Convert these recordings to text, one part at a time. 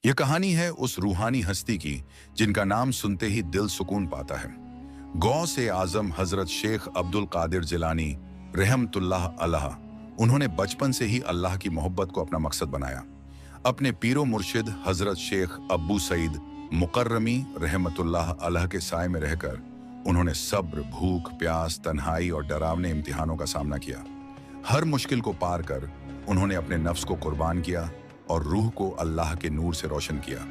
यह कहानी है उस रूहानी हस्ती की जिनका नाम सुनते ही दिल सुकून पाता है। गौस ए आजम हजरत शेख अब्दुल कादिर जिलानी रहमतुल्लाह अलैह। उन्होंने बचपन से ही अल्लाह की मोहब्बत को अपना मकसद बनाया। अपने पीरो मुर्शिद हजरत शेख अब्बू सईद मुकर्रमी रहमतुल्लाह अलैह के साए में रहकर उन्होंने सब्र, भूख, प्यास, तन्हाई और डरावने इम्तिहानों का सामना किया। हर मुश्किल को पार कर उन्होंने अपने नफ्स को कुर्बान किया और रूह को अल्लाह के नूर से रोशन किया।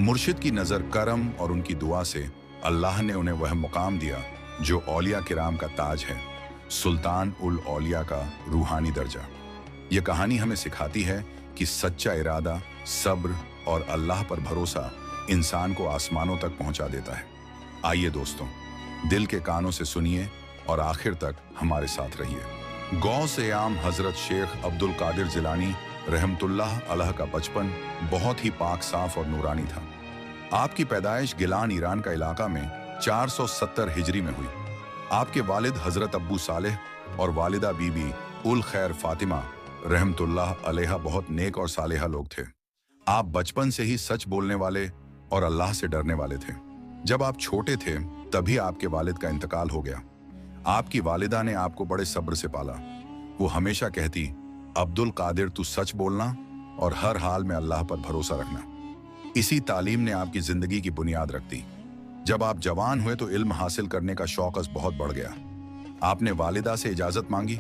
मुर्शिद की नज़र करम और उनकी दुआ से अल्लाह ने उन्हें वह मुकाम दिया जो औलिया किराम का ताज है, सुल्तान उल औलिया का रूहानी दर्जा। यह कहानी हमें सिखाती है कि सच्चा इरादा, सब्र और अल्लाह पर भरोसा इंसान को आसमानों तक पहुंचा देता है। आइए दोस्तों, दिल के कानों से सुनिए और आखिर तक हमारे साथ रहिए। गौस ए आम हजरत शेख अब्दुल कादिर जिलानी रहमतुल्लाह अलैह का बचपन बहुत ही पाक, साफ और नूरानी था। आपकी पैदाइश गिलान ईरान का इलाका में 470 हिजरी में हुई। आपके वालिद हजरत अब्बू सालेह और वालिदा बीबी उल खैर फातिमा रहमतुल्लाह अलैहा बहुत नेक और सालेहा लोग थे। आप बचपन से ही सच बोलने वाले और अल्लाह से डरने वाले थे। जब आप छोटे थे तभी आपके वालिद का इंतकाल हो गया। आपकी वालिदा ने आपको बड़े सब्र से पाला। वो हमेशा कहती, अब्दुल कादिर तू सच बोलना और हर हाल में अल्लाह पर भरोसा रखना। इसी तालीम ने आपकी जिंदगी की बुनियाद रख दी। जब आप जवान हुए तो इल्म हासिल करने का शौक बहुत बढ़ गया। आपने वालिदा से इजाजत मांगी,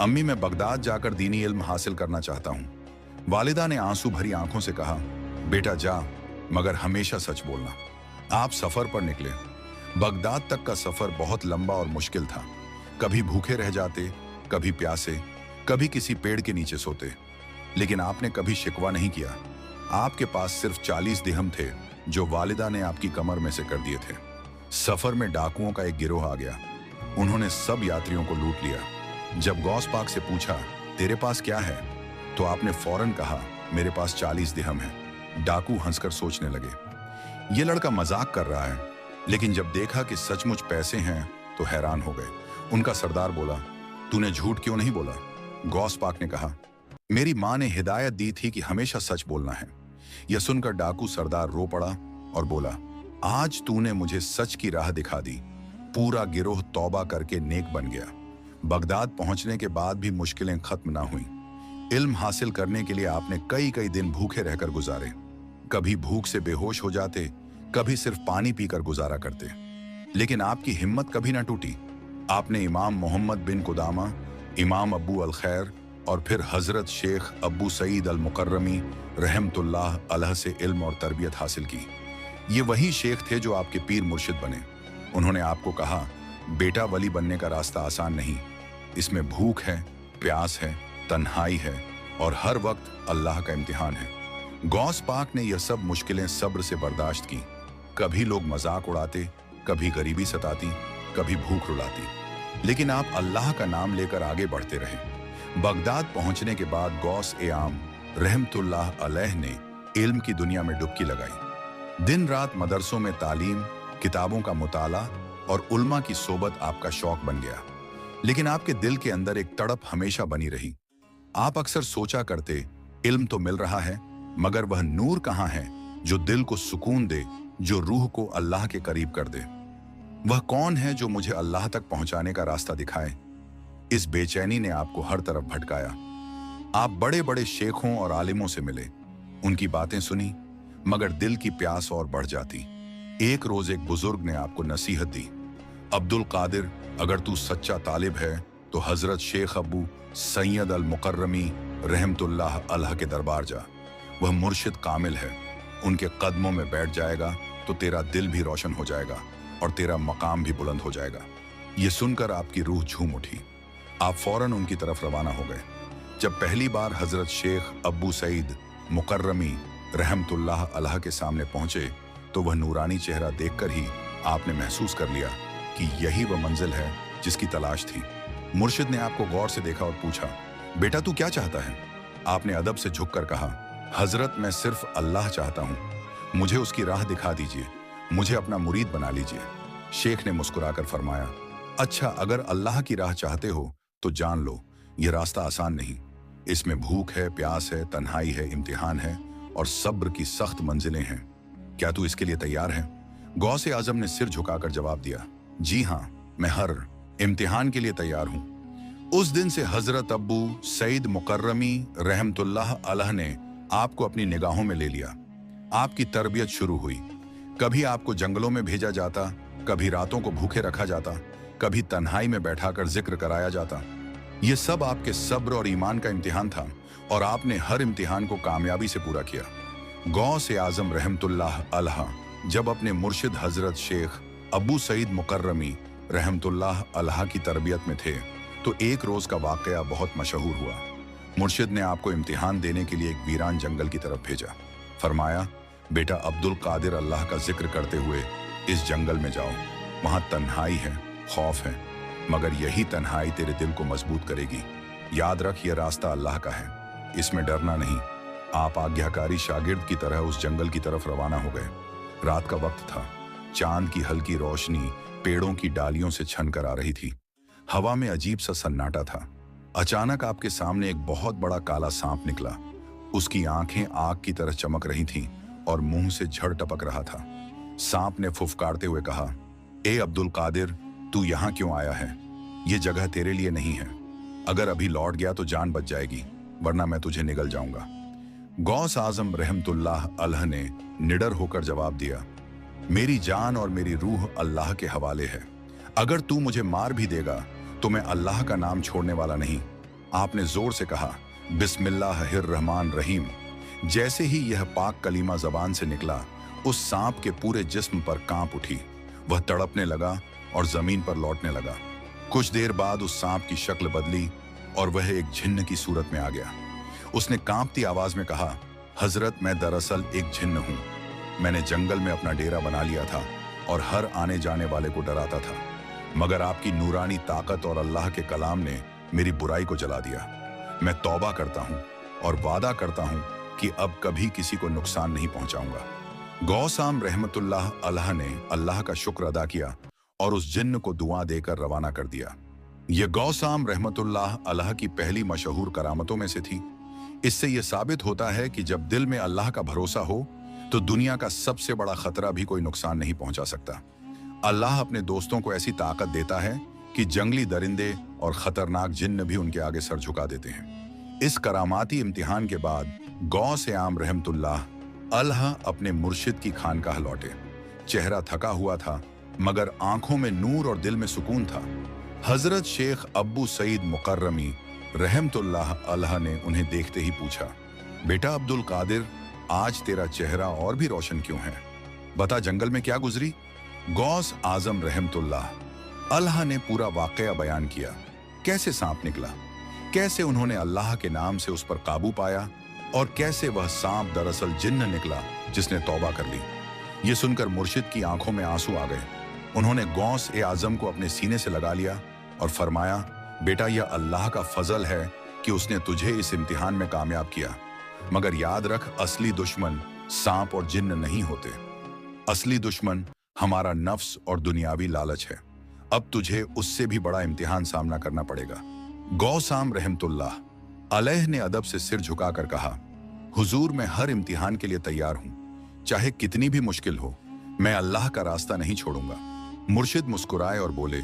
अम्मी मैं बगदाद जाकर दीनी इल्म हासिल करना चाहता हूँ। वालिदा ने आंसू भरी आंखों से कहा, बेटा जा, मगर हमेशा सच बोलना। आप सफर पर निकले। बगदाद तक का सफर बहुत लंबा और मुश्किल था। कभी भूखे रह जाते, कभी प्यासे, कभी किसी पेड़ के नीचे सोते, लेकिन आपने कभी शिकवा नहीं किया। आपके पास सिर्फ 40 दिरहम थे जो वालिदा ने आपकी कमर में से कर दिए थे। सफर में डाकुओं का एक गिरोह आ गया। उन्होंने सब यात्रियों को लूट लिया। जब गौस पाक से पूछा, तेरे पास क्या है, तो आपने फौरन कहा, मेरे पास 40 दिरहम है। डाकू हंसकर सोचने लगे, ये लड़का मजाक कर रहा है, लेकिन जब देखा कि सचमुच पैसे हैं तो हैरान हो गए। उनका सरदार बोला, तूने झूठ क्यों नहीं बोला? गौस पाक ने कहा, मेरी माँ ने हिदायत दी थी कि हमेशा सच बोलना है। यह सुनकर डाकू सरदार रो पड़ा और बोला, आज तूने मुझे सच की राह दिखा दी। पूरा गिरोह तौबा करके नेक बन गया। बगदाद पहुंचने के बाद भी मुश्किलें खत्म ना हुई। इल्म हासिल करने के लिए आपने कई कई दिन भूखे रहकर गुजारे। कभी भूख से बेहोश हो जाते, कभी सिर्फ पानी पीकर गुजारा करते, लेकिन आपकी हिम्मत कभी ना टूटी। आपने इमाम मोहम्मद बिन कुदामा, इमाम अब्बू अल खैर और फिर हजरत शेख अब्बू सईद अल मुकर्रमी रहमतुल्लाह अलैह से इल्म और तरबियत हासिल की। ये वही शेख थे जो आपके पीर मुर्शिद बने। उन्होंने आपको कहा, बेटा वली बनने का रास्ता आसान नहीं, इसमें भूख है, प्यास है, तन्हाई है और हर वक्त अल्लाह का इम्तिहान है। गौस पाक ने यह सब मुश्किलें सब्र से बर्दाश्त की। कभी लोग मजाक उड़ाते, कभी गरीबी सताती, कभी भूख रुलाती, लेकिन आप अल्लाह का नाम लेकर आगे बढ़ते रहे। बगदाद पहुंचने के बाद गौस ए आम रहमतुल्लाह अलैह ने इल्म की दुनिया में डुबकी लगाई। दिन रात मदरसों में तालीम, किताबों का मुताला और उल्मा की सोबत आपका शौक बन गया। लेकिन आपके दिल के अंदर एक तड़प हमेशा बनी रही। आप अक्सर सोचा करते, इल्म तो मिल रहा है, मगर वह नूर कहाँ है जो दिल को सुकून दे, जो रूह को अल्लाह के करीब कर दे? वह कौन है जो मुझे अल्लाह तक पहुंचाने का रास्ता दिखाए? इस बेचैनी ने आपको हर तरफ भटकाया। आप बड़े बड़े शेखों और आलिमों से मिले, उनकी बातें सुनी, मगर दिल की प्यास और बढ़ जाती। एक रोज एक बुजुर्ग ने आपको नसीहत दी, अब्दुल कादिर, अगर तू सच्चा तालिब है तो हजरत शेख अब्बू सैयद अल मुकर्रमी रहमतुल्लाह अलैह के दरबार जा। वह मुर्शिद कामिल है, उनके कदमों में बैठ जाएगा तो तेरा दिल भी रोशन हो जाएगा और तेरा मकाम भी बुलंद हो जाएगा। ये सुनकर आपकी रूह झूम उठी। आप फौरन उनकी तरफ रवाना हो गए। जब पहली बार हजरत शेख अब्बू सईद मुकर्रमी रहमतुल्लाह अलैह के सामने पहुंचे तो वह नूरानी चेहरा देखकर ही आपने महसूस कर लिया कि यही वह मंजिल है जिसकी तलाश थी। मुर्शिद ने आपको गौर से देखा और पूछा, बेटा तू क्या चाहता है? आपने अदब से झुककर कहा, हजरत मैं सिर्फ अल्लाह चाहता हूँ, मुझे उसकी राह दिखा दीजिए, मुझे अपना मुरीद बना लीजिए। शेख ने मुस्कुराकर फरमाया, अच्छा अगर अल्लाह की राह चाहते हो तो जान लो, यह रास्ता आसान नहीं। इसमें भूख है, प्यास है, तन्हाई है, इम्तिहान है और सब्र की सख्त मंजिलें हैं। क्या तू इसके लिए तैयार है? गौस ए आजम ने सिर झुकाकर जवाब दिया, जी हाँ, मैं हर इम्तिहान के लिए तैयार हूं। उस दिन से हजरत अब्बू सईद मुकर्रमी रहमतुल्लाह अलैह ने आपको अपनी निगाहों में ले लिया। आपकी तरबियत शुरू हुई। कभी आपको जंगलों में भेजा जाता, कभी रातों को भूखे रखा जाता, कभी तन्हाई में बैठाकर जिक्र कराया जाता। ये सब आपके सब्र और ईमान का इम्तिहान था और आपने हर इम्तिहान को कामयाबी से पूरा किया। गौस ए आजम रहमतुल्लाह अलैह जब अपने मुर्शिद हजरत शेख अब्बू सईद मुकर्रमी रहमतुल्लाह अलैह की तरबियत में थे तो एक रोज का वाकया बहुत मशहूर हुआ। मुर्शिद ने आपको इम्तिहान देने के लिए एक वीरान जंगल की तरफ भेजा। फरमाया, बेटा अब्दुल कादिर अल्लाह का जिक्र करते हुए इस जंगल में जाओ। वहां तन्हाई है, खौफ है, मगर यही तन्हाई तेरे दिल को मजबूत करेगी। याद रख, यह रास्ता अल्लाह का है, इसमें डरना नहीं। आप आज्ञाकारी शागिर्द की तरह उस जंगल की तरफ रवाना हो गए। रात का वक्त था। चांद की हल्की रोशनी पेड़ों की डालियों से छन कर आ रही थी। हवा में अजीब सा सन्नाटा था। अचानक आपके सामने एक बहुत बड़ा काला सांप निकला। उसकी आंखें आग की तरह चमक रही थीं और मुंह से झड़ टपक रहा था। सांप ने फुफकारते हुए कहा, ए अब्दुल कादिर, तू यहाँ क्यों आया है? ये जगह तेरे लिए नहीं है। अगर अभी लौट गया तो जान बच जाएगी, वरना मैं तुझे निगल जाऊंगा। गौस आजम रहमतुल्लाह अलैह ने निडर होकर जवाब दिया, मेरी जान और मेरी रूह अल्लाह के हवाले है। अगर तू मुझे मार भी देगा तो मैं अल्लाह का नाम छोड़ने वाला नहीं। आपने जोर से कहा, बिस्मिल्लाहिर्रहमान रहीम। जैसे ही यह पाक कलीमा जबान से निकला, उस सांप के पूरे जिस्म पर कांप उठी। वह तड़पने लगा और जमीन पर लौटने लगा। कुछ देर बाद उस सांप की शक्ल बदली और वह एक जिन्न की सूरत में आ गया। उसने कांपती आवाज में कहा, हजरत, मैं दरअसल एक जिन्न हूं। मैंने जंगल में अपना डेरा बना लिया था और हर आने जाने वाले को डराता था, मगर आपकी नूरानी ताकत और अल्लाह के कलाम ने मेरी बुराई को जला दिया। मैं तौबा करता हूं और वादा करता हूं कि अब कभी किसी को नुकसान नहीं पहुंचाऊंगा। गौसाम रहमतुल्लाह अलैह ने अल्लाह का शुक्र अदा किया और उस जिन्न को दुआ देकर रवाना कर दिया। यह गौसाम रहमतुल्लाह अलैह की पहली मशहूर करामतों में से थी। इससे यह साबित होता है कि जब दिल में अल्लाह का भरोसा हो तो दुनिया का सबसे बड़ा खतरा भी कोई नुकसान नहीं पहुंचा सकता। अल्लाह अपने दोस्तों को ऐसी ताकत देता है कि जंगली दरिंदे और खतरनाक जिन्न भी उनके आगे सर झुका देते हैं। इस करामाती इम्तिहान के बाद गौस आम रहमतुल्लाह अलैह अपने मुर्शिद की खानकाह लौटे। चेहरा थका हुआ था, मगर आंखों में नूर और दिल में सुकून था। हजरत शेख अब्बू सईद मुकर्रमी रहमतुल्लाह अलैह ने उन्हें देखते ही पूछा, बेटा अब्दुल कादिर, आज तेरा चेहरा और भी रोशन क्यों है? बता, जंगल में क्या गुजरी? गौस आजम रहमतुल्लाह अलैह ने पूरा वाकया बयान किया। कैसे सांप निकला, कैसे उन्होंने अल्लाह के नाम से उस पर काबू पाया और कैसे वह सांप दरअसल जिन्न निकला जिसने तौबा कर ली। ये सुनकर मुर्शिद की आंखों में आंसू आ गए। उन्होंने गौस ए आजम को अपने सीने से लगा लिया और फरमाया, बेटा, यह अल्लाह का फजल है कि उसने तुझे इस इम्तिहान में कामयाब किया। मगर याद रख, असली दुश्मन सांप और जिन्न नहीं होते। असली दुश्मन हमारा नफ्स और दुनियावी लालच है। अब तुझे उससे भी बड़ा इम्तिहान सामना करना पड़ेगा। गौसाम रहमतुल्लाह अलैह ने अदब से सिर झुकाकर कहा, हुजूर, मैं हर इम्तिहान के लिए तैयार हूं, चाहे कितनी भी मुश्किल हो। मैं अल्लाह का रास्ता नहीं छोड़ूंगा। मुर्शिद मुस्कुराए और बोले,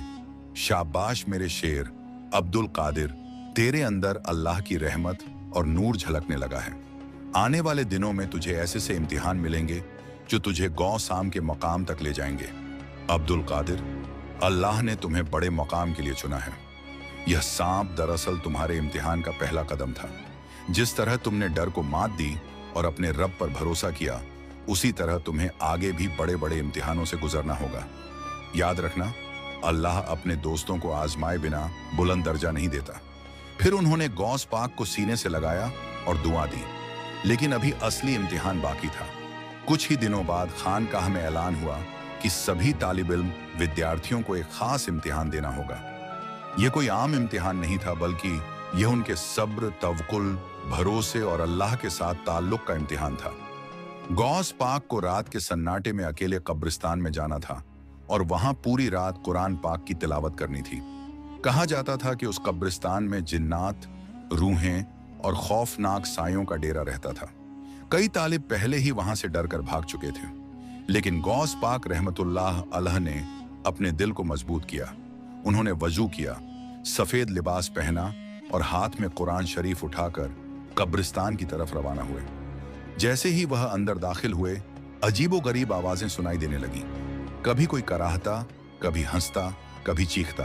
शाबाश मेरे शेर अब्दुल कादिर, तेरे अंदर अल्लाह की रहमत और नूर झलकने लगा है। आने वाले दिनों में तुझे ऐसे से इम्तिहान मिलेंगे जो तुझे गौसाम के मकाम तक ले जाएंगे। अब्दुल कादिर, अल्लाह ने तुम्हें बड़े मकाम के लिए चुना है। यह सांप दरअसल तुम्हारे इम्तिहान का पहला कदम था। जिस तरह तुमने डर को मात दी और अपने रब पर भरोसा किया, उसी तरह तुम्हें आगे भी बड़े बड़े इम्तिहानों से गुजरना होगा। याद रखना, अल्लाह अपने दोस्तों को आजमाए बिना बुलंद दर्जा नहीं देता। फिर उन्होंने गौस पाक को सीने से लगाया और दुआ दी। लेकिन अभी असली इम्तिहान बाकी था। कुछ ही दिनों बाद खानकाह में ऐलान हुआ कि सभी तालिब इल्म विद्यार्थियों को एक खास इम्तिहान देना होगा। यह कोई आम इम्तिहान नहीं था, बल्कि यह उनके सब्र, तवक्कुल, भरोसे और अल्लाह के साथ ताल्लुक का इम्तिहान था। गौस पाक को रात के सन्नाटे में अकेले कब्रिस्तान में जाना था और वहां पूरी रात कुरान पाक की तिलावत करनी थी। कहा जाता था कि उस कब्रिस्तान में जिन्नात, रूहें और खौफनाक सायों का डेरा रहता था। कई तालिब पहले ही वहां से डरकर भाग चुके थे, लेकिन गौस पाक रहमतुल्लाह अलैह ने अपने दिल को मजबूत किया। उन्होंने वजू किया, सफेद लिबास पहना और हाथ में कुरान शरीफ उठाकर कब्रिस्तान की तरफ रवाना हुए। जैसे ही वह अंदर दाखिल हुए, अजीबोगरीब आवाजें सुनाई देने लगी। कभी कोई कराहता, कभी हंसता, कभी चीखता।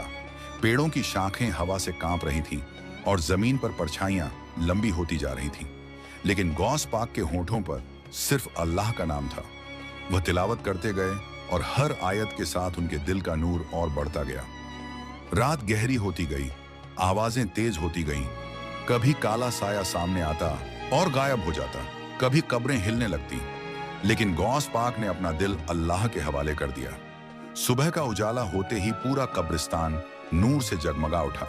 पेड़ों की शाखें हवा से कांप रही थीं और जमीन पर परछाइयां लंबी होती जा रही थीं। लेकिन गौस पाक के होठों पर सिर्फ अल्लाह का नाम था। वह तिलावत करते गए और हर आयत के साथ उनके दिल का नूर और बढ़ता गया। रात गहरी होती गई, आवाजें तेज होती गईं। कभी काला साया सामने आता और गायब हो जाता, कभी कब्रें हिलने लगती। लेकिन गौस पाक ने अपना दिल अल्लाह के हवाले कर दिया। सुबह का उजाला होते ही पूरा कब्रिस्तान नूर से जगमगा उठा।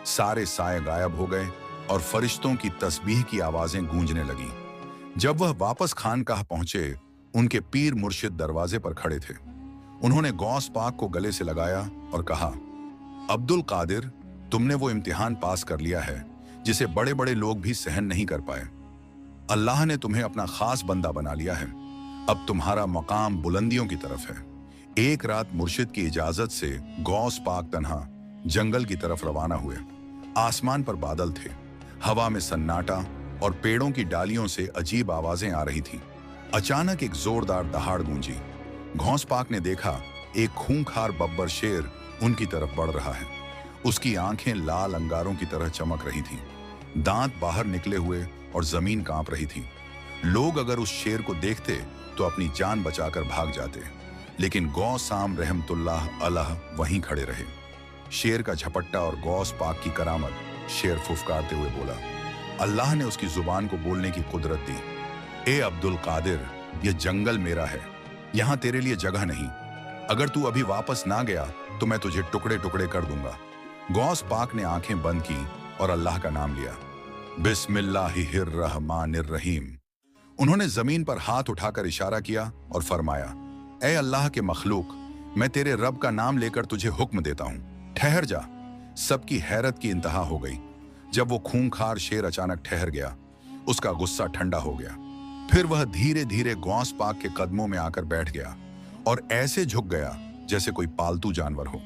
सारे साए गायब हो गए और फरिश्तों की तस्बीह की आवाजें गूंजने लगी। जब वह वापस खानकाह पहुंचे, उनके पीर मुर्शिद दरवाजे पर खड़े थे। उन्होंने गौस पाक को गले से लगाया और कहा, अब्दुल कादिर, तुमने वो इम्तिहान पास कर लिया है जिसे बड़े बड़े लोग भी सहन नहीं कर पाए। अल्लाह ने तुम्हें अपना खास बंदा बना लिया है। अब तुम्हारा मकाम बुलंदियों की तरफ है। एक रात मुर्शिद की इजाजत से गौस पाक तन्हा जंगल की तरफ रवाना हुए। आसमान पर बादल थे, हवा में सन्नाटा और पेड़ों की डालियों से अजीब आवाजें आ रही थीं। अचानक एक जोरदार दहाड़ गूंजी। गौस पाक ने देखा एक खूंखार बब्बर शेर उनकी तरफ बढ़ रहा है। उसकी आंखें लाल अंगारों की तरह चमक रही थीं, दांत बाहर निकले हुए और जमीन कांप रही थी। लोग अगर उस शेर को देखते तो अपनी जान बचाकर भाग जाते, लेकिन गौस साम रहमतुल्लाह अलैह वहीं खड़े रहे। शेर का झपट्टा और गौस पाक की करामत। शेर फुफकारते हुए बोला, अल्लाह ने उसकी जुबान को बोलने की कुदरत दी। ए अब्दुल कादिर, यह जंगल मेरा है, यहां तेरे लिए जगह नहीं। अगर तू अभी वापस ना गया तो मैं तुझे टुकड़े टुकड़े कर दूंगा। गौस पाक ने आंखें बंद की और अल्लाह का नाम लिया, बिस्मिल्लाहिर्रहमानिर्रहीम। उन्होंने जमीन पर हाथ उठाकर इशारा किया और फरमाया, ए अल्लाह के मखलूक, मैं तेरे रब का नाम लेकर तुझे हुक्म देता हूं, ठहर जा। सबकी हैरत की इंतहा हो गई। जब वो खूंखार शेर अचानक ठहर गया, उसका गुस्सा ठंडा हो गया। फिर वह धीरे धीरे गौस पाक के कदमों में आकर बैठ गया और ऐसे झुक गया जैसे कोई पालतू जानवर हो।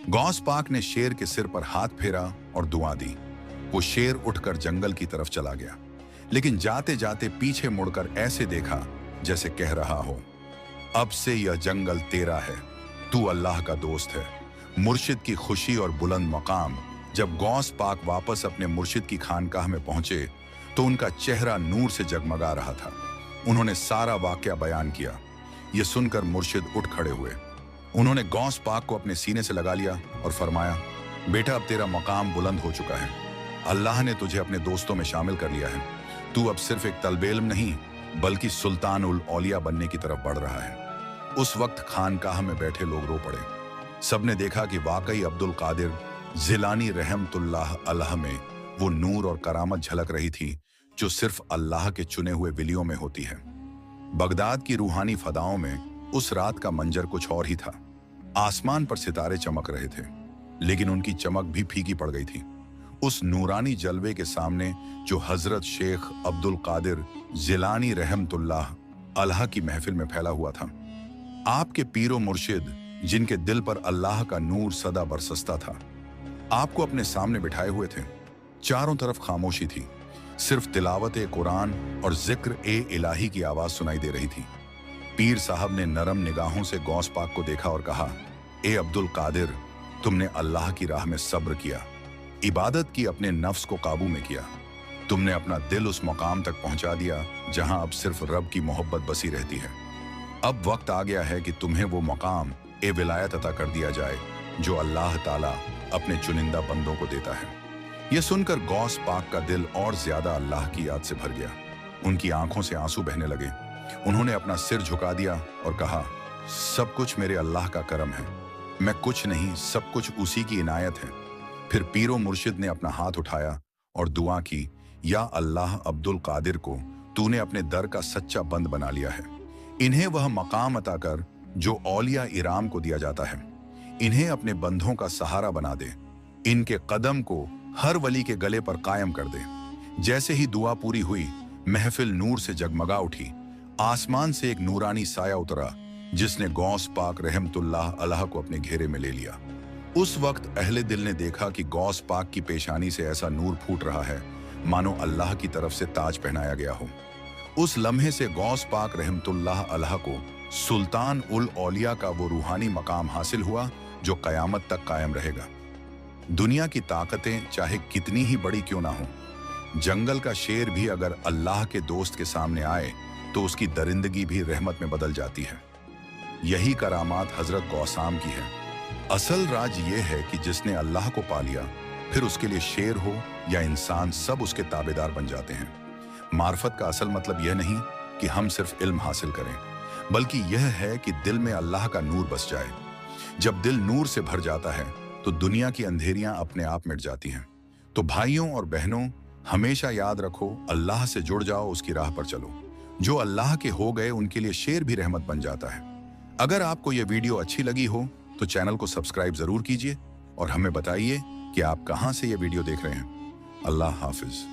गौस पाक ने शेर के सिर पर हाथ फेरा और दुआ दी। वो शेर उठकर जंगल की तरफ चला गया, लेकिन जाते जाते पीछे मुड़कर ऐसे देखा जैसे कह रहा हो, अब से यह जंगल तेरा है, तू अल्लाह का दोस्त है। मुर्शिद की खुशी और बुलंद मकाम। जब गौस पाक वापस अपने मुर्शिद की खानकाह में पहुंचे तो उनका चेहरा नूर से जगमगा रहा था। उन्होंने सारा वाकया बयान किया। यह सुनकर मुर्शिद उठ खड़े हुए। उन्होंने गौस पाक को अपने सीने से लगा लिया और फरमाया, बेटा, अब तेरा मकाम बुलंद हो चुका है। अल्लाह ने तुझे अपने दोस्तों में शामिल कर लिया है। तू अब सिर्फ एक तलबेल नहीं बल्कि सुल्तानुल औलिया बनने की तरफ बढ़ रहा है। उस वक्त खानकाह में बैठे लोग रो पड़े। सबने देखा कि वाकई अब्दुल कादिर जिलानी रहमतुल्लाह अलैह में वो नूर और करामत झलक रही थी जो सिर्फ अल्लाह के चुने हुए विलियों में होती है। बगदाद की रूहानी फदाओं में उस रात का मंजर कुछ और ही था। आसमान पर सितारे चमक रहे थे, लेकिन उनकी चमक भी फीकी पड़ गई थी उस नूरानी जलवे के सामने जो हजरत शेख अब्दुल कादिर जिलानी रहमतुल्लाह अलैह की महफिल में फैला हुआ था। आपके पीरो मुर्शिद, जिनके दिल पर अल्लाह का नूर सदा बरसता था, आपको अपने सामने बिठाए हुए थे। चारों तरफ खामोशी थी, सिर्फ तिलावत कुरान और जिक्र ए इलाही की आवाज सुनाई दे रही थी। पीर साहब ने नरम निगाहों से गौस पाक को देखा और कहा, ए अब्दुल कादिर, तुमने अल्लाह की राह में सब्र किया, इबादत की, अपने नफ्स को काबू में किया। तुमने अपना दिल उस मकाम तक पहुंचा दिया जहां अब सिर्फ रब की मोहब्बत बसी रहती है। अब वक्त आ गया है कि तुम्हें वो मकाम ए विलायत अता कर दिया जाए जो अल्लाह ताला अपने चुनिंदा बंदों को देता है। यह सुनकर गौस पाक का दिल और ज्यादा अल्लाह की याद से भर गया। उनकी आंखों से आंसू बहने लगे। उन्होंने अपना सिर झुका दिया और कहा, सब कुछ मेरे अल्लाह का करम है, मैं कुछ नहीं, सब कुछ उसी की इनायत है। फिर पीरो मुर्शिद ने अपना हाथ उठाया और दुआ की, या अल्लाह, अब्दुल कादिर को तूने अपने दर का सच्चा बंद बना लिया है। इन्हें वह मकाम अता कर जो औलिया इराम को दिया जाता है। इन्हें अपने बंधों का सहारा बना दे। इनके कदम को हर वली के गले पर कायम कर दे। जैसे ही दुआ पूरी हुई, महफिल नूर से जगमगा उठी। आसमान से एक नूरानी साया उतरा जिसने गौस पाक रहमतुल्लाह अलैह को अपने घेरे में ले लिया। उस वक्त अहले दिल ने देखा कि गौस पाक की पेशानी से ऐसा नूर फूट रहा है मानो अल्लाह की तरफ से ताज पहनाया गया हो। उस लम्हे से गौस पाक रहमतुल्लाह अलैह को सुल्तान उल औलिया का वो रूहानी मकाम हासिल हुआ जो कयामत तक कायम रहेगा। दुनिया की ताकतें चाहे कितनी ही बड़ी क्यों ना हो, जंगल का शेर भी अगर अल्लाह के दोस्त के सामने आए तो उसकी दरिंदगी भी रहमत में बदल जाती है। यही करामात हजरत गौसाम की है। असल राज ये है कि जिसने अल्लाह को पा लिया फिर उसके लिए शेर हो या इंसान सब उसके ताबेदार बन जाते हैं। मार्फत का असल मतलब यह नहीं कि हम सिर्फ इल्म हासिल करें, बल्कि यह है कि दिल में अल्लाह का नूर बस जाए। जब दिल नूर से भर जाता है तो दुनिया की अंधेरियां अपने आप मिट जाती हैं। तो भाइयों और बहनों, हमेशा याद रखो, अल्लाह से जुड़ जाओ, उसकी राह पर चलो। जो अल्लाह के हो गए उनके लिए शेर भी रहमत बन जाता है। अगर आपको यह वीडियो अच्छी लगी हो तो चैनल को सब्सक्राइब जरूर कीजिए और हमें बताइए कि आप कहां से यह वीडियो देख रहे हैं। अल्लाह हाफिज।